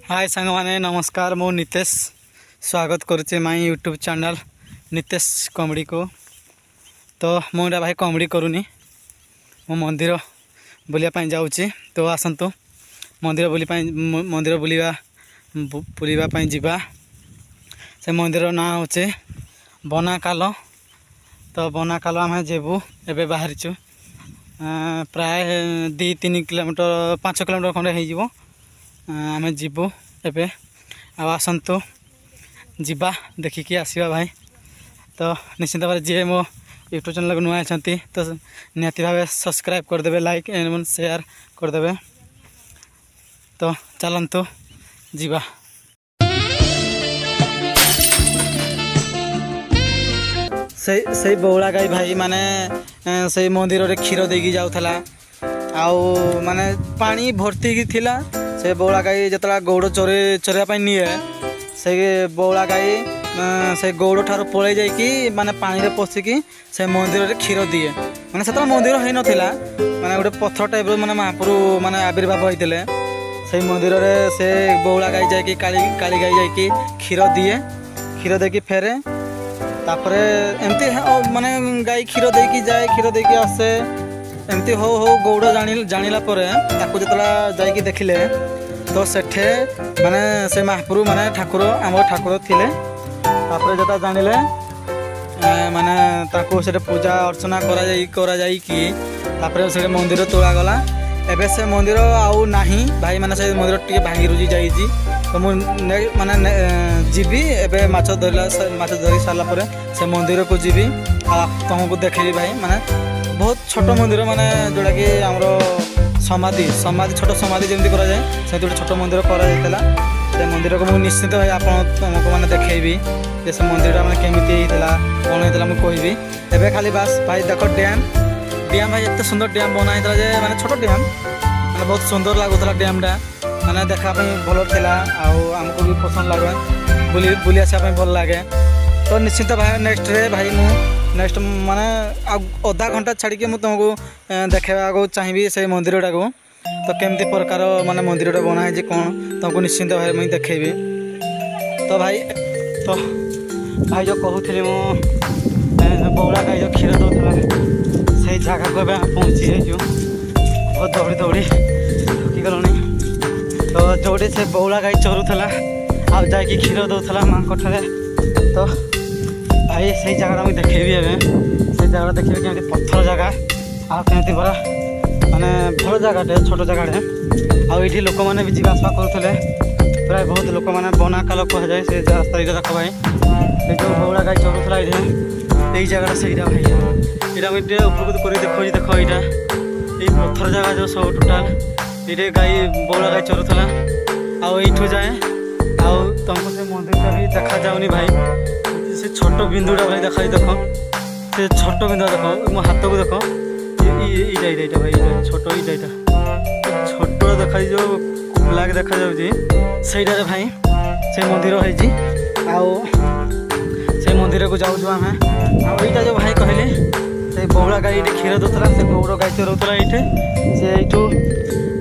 हाय सांग माने नमस्कार मो नितेश स्वागत करुचे my YouTube channel Nitesh comedy को। तो मुझे भाई कॉमेडी करूनी मो मंदिर बुलिया जाऊँगी। तो आसतु मंदिर बुलिया जीवा। से मंदिर ना होचे बनाकाल। तो बनाकाल आम जेबू एबे बाहरी प्राय 2-3 किलोमीटर 5 किलोमीटर खंडे हो आम जीवु एबे। आसतु जीवा देखिकी आसवा भाई। तो निश्चित भाव जी मो यूट्यूब चैनल को नुआ आछंती तो निहाती भाव सब्सक्राइब करदे, लाइक एंड शेयर करदे। तो चलतु जीवा। से बौला गाई भाई माने से मंदिर रे क्षीर देकी जाउथला आउ माने पानी भर्ती की थिला। से बौला गाई जतला गौड़ चोरिया निए से बौला गाई से गौड़ ठार पड़े जाइकी माने पानी रे पशिकी से मंदिर रे क्षीर दिए। माने सेतला मंदिर है नथिला माने गोटे पत्थर टाइप रो माने महाप्रभु माने आविर्भाव होइतिले। से मंदिर रे से बौला गाई जाइकी काली गाई जाइकी क्षीर दिए। क्षीर देकी फेरे तापरे एमती माने गाई क्षीर देकी जाए, क्षीर देकी आसे एमती हो गौड़ जानिला परे ताकू जतला जाइकी देखिले तो सेठे माने से महाप्रभु माने ठाकुर आम ठाकुर थिले। तापरे जता जानिले माने ताकू से पूजा अर्चना करा जाई कि तापरे से मंदिर तोड़ा गला। एबे से मंदिर आउ नाही भाई माने से मंदिर टिके भांगी रुजी जाईजी। तो मु माने जीवी एबे माछ धरी सारा परे से मंदिर को जीवी आ तुमको देखी भाई। माने बहुत छोट मंदिर माने जोड़ा कि हमरो समाधि छोट समाधि जमी करा जाए से छोट मंदिर करा जायतला। से मंदिर को मु निश्चित भाई आपन तुमको माने देखेबी जे से मंदिर माने केमिति हेतला कोन हेतला मु कहबी। एबे खाली बस भाई देखो डैम भाई एत सुंदर डैम बना हेतला जे माने छोट डैम माने बहुत सुंदर लागुतला डैमटा माने देखा भल थिला आमको भी पसंद लगे बुली आसा भल लगे। तो निश्चित भाई नेक्स्ट रे भाई मु नेक्स्ट माने आधा घंटा छाड़ी के तुमको देखा चाहिए से मंदिर को। तो केमती प्रकार माने मंदिर बना है कौन तुमको निश्चिंत भाई मुझे देखेबी। तो भाई जो कहूली मु बौला गाई जो क्षीर दौला से जगह को पहुँची जाइए बहुत दौड़ी थकी गलनी। तो जोड़े से बौला गाई चरुला आ जाकि क्षीर दौला माँ ठारे। तो भाई से जगह मुझे देखेबी एवं से जगह देखिए केमती पत्थर जगह आमती परा माने भल जगह छोट जगह आठी लोक मैंने भी जावासवा करुले। प्राय बहुत लोक मैंने बनाकाल कह जाए से रास्ता ये देख भाई जो बौला गाई चरुला ये जगह से भाई यहाँ मुझे उपरको कर देख यहाँ ये पत्थर जगह जो सब टोटाल ये गाई बौला गाई चरुला आठू जाए तुमको से मंदिर भी देखा जाऊनी भाई। से छोट बिंदुटा भाई देखा देख से छोट बिंदु देख मो हाथ को देख इटा भाई छोट इटा छोट देखा जो ब्लैक देखा जाऊँगी भाई से मंदिर से मंदिर को जाऊँ आम आईटा जो भाई कहले से बौला गाई ये क्षीर दौला से गौड़ गाई चरौला ये से यू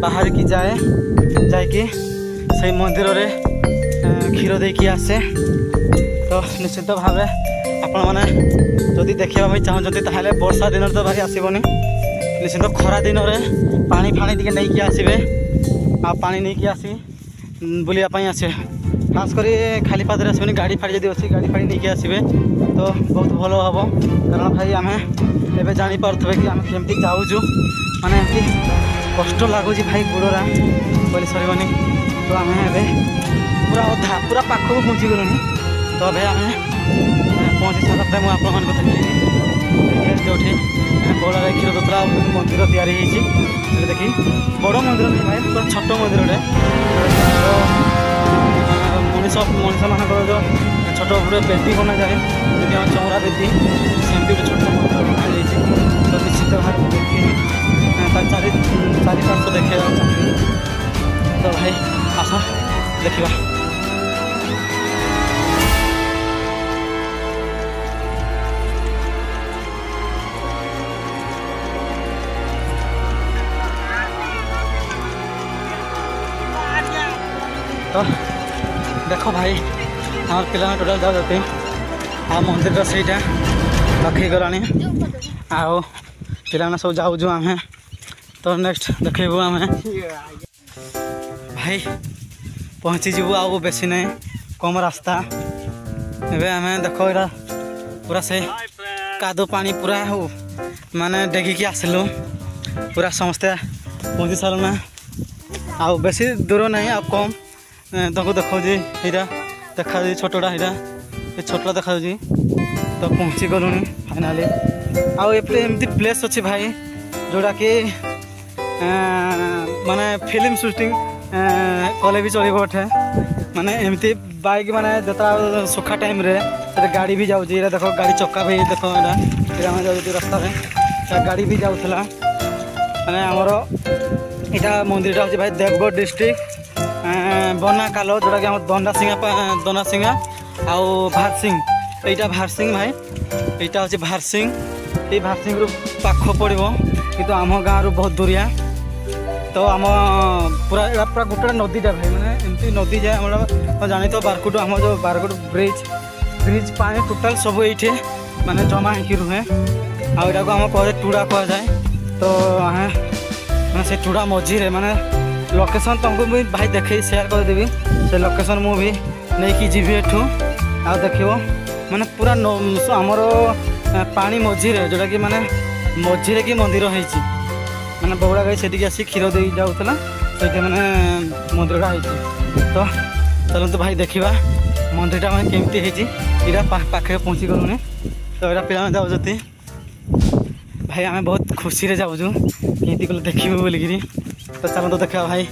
बाहर की जाए से मंदिर रे क्षीर देकी आसे। तो निश्चित भाव आपण मैंने जदि देखा चाहते ताहले वर्षा दिन तो भाई आसबनी निश्चित खरा दिन में पानी फाणी टी नहीं आसबे आ पानी नहीं आसी बुलायापी आसे खास कर खाली पादरे आसबे गाड़ी फाड़ी जब अच्छी गाड़ी फाड़ी नहीं आसबे तो बहुत भल हम। कारण भाई आम ए जापारे कि आम केमती जाऊँ माने एमती कष्ट लगुच भाई गोड़रा बोली सरबनी। तो आम पूरा पाखक पहुँची गलुनी। तो अभी आम पहुँची सारा मुझे आप देखी जो बौला गाई क्षीर दौला मंदिर या देखी बड़ मंदिर नहीं भाई पूरा छोट मंदिर मनीष मान जो छोट गोटे बेदी बना जाए जब आम चौरा बेदी सेमती गोटे छोट मंदिर बना जाए। तो निश्चित भाव देखी चारि पार्श्व देखा चाहिए। तो भाई आस देखा तो देख भाई आम पिला टोटाल जाते आ मंदिर सहीटा पाखी गला आउ पिला सब जाऊँ आम तो नेक्स्ट देखू आम भाई पहुँचीजु आउ बेसी नहीं कम रास्ता एवं आम देख यहाँ पूरा से कादो पानी पूरा हो माने डेगिकी आसलु पूरा समस्ते पहुँची सारूँ ना आउ बेसी दूर नहीं आ कम तुमको देखा यहाँ देखा छोटा यहाँ ये छोटा देखा तो पहुँची गलु फाइनाली आउ एमती प्लेस अच्छी भाई जोड़ा कि माने फिल्म शूटिंग कले भी चलो उठे माने एमती बाइक माने जता सुखा टाइम रे गाड़ी भी जाऊँ देखो गाड़ी चक्का भी देखो यहाँ जाऊँ रास्ता में गाड़ी भी जाऊला माने आमर यहाँ मंदिरटा हूँ भाई देवगढ़ डिस्ट्रिक्ट बनाकाल जोटा कि दनासिंगा आउ भारसिंह यहाँ भारसिंह भाई यहाँ हूँ भारसिंह ये भारसिंह पाख पड़ो कि आम गाँव रु बहुत दूरिया तो आम पूरा पूरा गोटे नदीटा भाई मैंने एमती नदी जाए आम जानी तो बारकुट आम जो बारकुट ब्रिज पानी टोटाल सब ये माने जमा हो रुहे आटा को आम कहे टुड़ा कह जाए तो मैंने से टुड़ा मझीरे माने लोकेशन तुमको भी भाई देखे शेयर करदेवी से लोकेशन मु भी नहीं कि जीवी एठू आ देखो माने पूरा आमर पानी मझीरे जोटा कि माने मझीरे कि मंदिर होइछि माने बौड़ा गाई से आसी क्षीर दे जाऊला से मैंने मंदिरटा होइछि तो चलते भाई देखा मंदिरटा मैंने केमती होइछि पाखे पहुँची गलुनी तो यहाँ पिला जाऊँ भाई आम बहुत खुशी जाऊँ कमी कले देखू बोलिकी तो चलो तो देखा भाई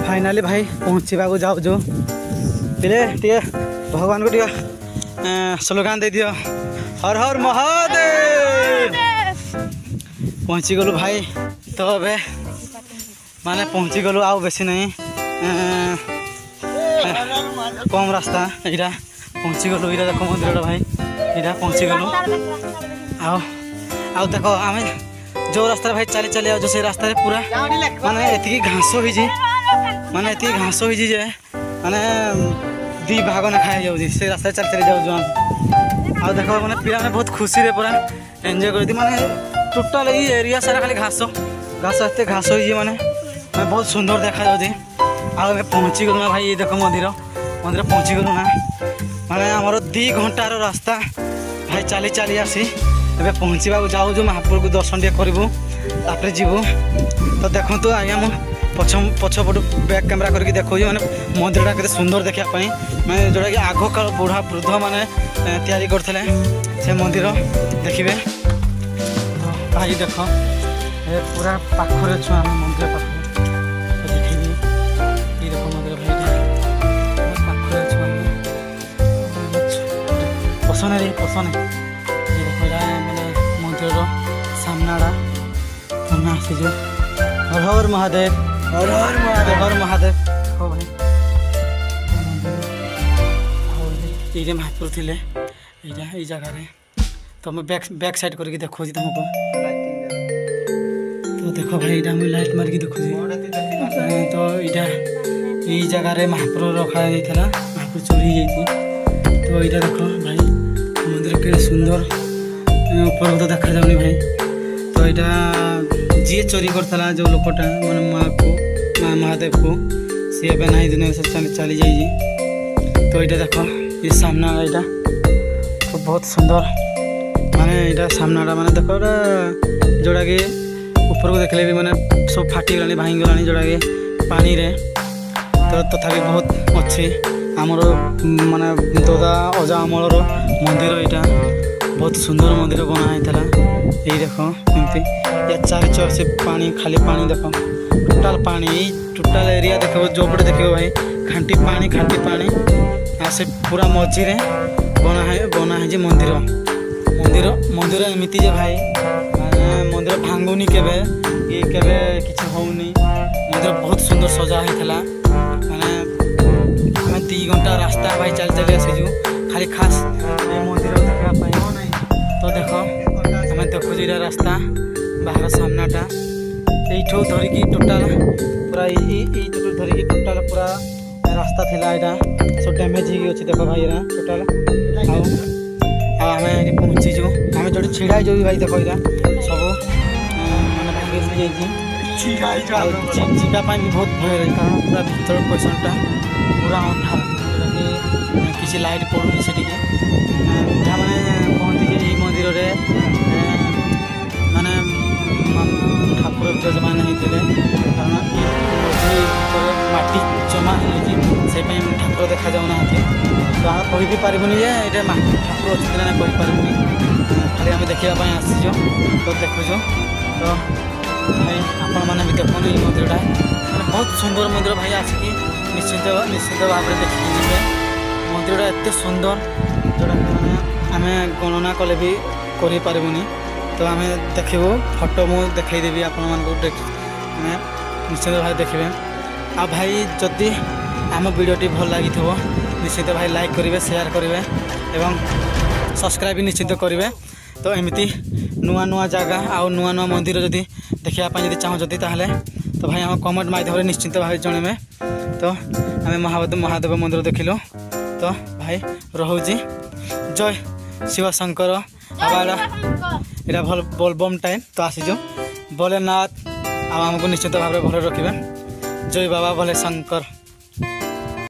फाइनाली भाई पहुँचवा जाऊँ पिले टे भगवान को टे स्लोगान दे दियो हर हर महादेव पहुँची गलु भाई तो अबे माने पहुँची गलु आउ बेसी नहीं कम रास्ता यहाँ पहुँची गलु यहाँ देख मंदिर भाई यहाँ पहुँची गलु आउ देख आम जो रास्ता भाई चली चली आज से रास्ता पूरा माने एति घास हो माने एति घास हो जे माने दी भाग ना खाई जाऊँ से रास्ता चली चली जाऊँ आउ देख मैंने पिला बहुत खुशी रे पूरा एंजॉय करती माने टोटाल ये एरिया सारा खाली घास घास एत घास हो माने बहुत सुंदर देखा जाऊँ आउ पहुँची गलु ना भाई ये देख मंदिर मंदिर पहुँची गलु ना माने आमर 2 घंटार रास्ता भाई चली चली आसी एबे पहुँचवा जाऊँ महापुर को दर्शन टे करूँ तापर जीवु तो देखु आज्ञा मु पछपटू बैक कैमेरा करके देखो मैंने मंदिरटा के सुंदर देखापी मैंने जोटा कि आग काल बुढ़ा वृद्ध मैंने तैयारी करते से मंदिर देखिए तो भाई देख पूरा पाखरे छुआ आम मंदिर पाखे देखी ये देख मंदिर भाई पाखरे छुआ पसंद पसंद मैंने मंदिर सामनाड़ा सामना आसीजु हर हर महादेव हर हर महादेव हर महादेव हो भाई ये महापुर थे ये जगह तो मैं बैक साइड करके देखो तुमको तो देखो भाई यहाँ मुझे लाइट मारिक देखो तो यहाँ ये जगह महापुर रखा महापुर चोरी जाती तो यहाँ देख भाई मंदिर के सुंदर ऊपर तो देखा जाऊनी भाई तो यहाँ जी चोरी करता जो लोकटा मैंने माँ को महादेव को सी ए ना दुनिया से चली जाइए तो यहाँ देख ये सामना यहाँ तो बहुत सुंदर माने यहाँ सामनाटा माने देख जोड़ा कि ऊपर को देखले भी मैंने सब फाटी गलानी भांगी गलानी जोड़ा कि पानी रे तो तथापि बहुत अच्छे आमर माने दादा अजा अमलर मंदिर यहाँ बहुत सुंदर मंदिर बनाई ये देख एमती या चारि चौर से पानी खाली पानी देख टोटाल पानी टोटाल एरिया देख जो पटे देख भाई खांटी पानी आ से पूरा मझीरे बना है मंदिर मंदिर मंदिर एमती जे भाई मंदिर भांगुनी केबे ये केबे किछि होउनी मंदिर बहुत सुंदर सजा होता माने आम 2 घंटा रास्ता भाई चल चली आसीजु खाली खास ये मंदिर देखा तो देख आम देखु रास्ता बाहर सामनाटा এইঠু ধরিকি টোটাল পুরা এইটু ধরিকি টোটাল পুরা রাস্তা थिला एटा सब डैमेज ही अछि देखो भाई एरा टोटल आमे एटी पहुंची जो आमे जोडी छिड़ाई जो भाई देखो एरा सब माने भांगी जाई छी छिड़ाई जो छिड़ा पाई भी बहुत भय रही कारण पूरा भीतर पोजिशनटा पूरा अंधार किसी लाइट पड़ुनी सेठी के जहाँ माने कहती जे ई मंदिर रे माने ठाकुर विराजमान होते कारण माटी जमा हो ठाकुर देखा जाऊना तो आम कही भी पार्बनी जे ये ठाकुर अच्छे ना कही पार्बनी खाली आम देखापी आसीज तो देखुच तो भाई आपण मैंने भी देखुन ये मंदिरटा मैंने बहुत सुंदर मंदिर भाई आसिक निश्चित भाव में देखिए जी मंदिरटा एत सुंदर जोटा मैंने आम गणना कले भी कर पार्बनी तो आम देखू फोटो मु देखदेवी आपण निश्चित भाई देखिए आ भाई जदि आम वीडियोटी भल लगी निश्चित भाई लाइक करेंगे शेयर करेंगे एवं सब्सक्राइब भी निश्चित करेंगे तो एमती नुआ नुआ जगह आउ नुआ नुआ मंदिर जदि देखापी चाहती ताहले तो भाई आम कमेंट माध्यम निश्चित भाई जनइबे तो आम महादेव मंदिर देखिलु तो भाई रोची जय शिव शंकर आवाड़ा यहाँ भल बोलबम टाइम तो आसीजु भोलेनाथ आमको निश्चित भाव में भल रखिए जय बाबा भोले शंकर।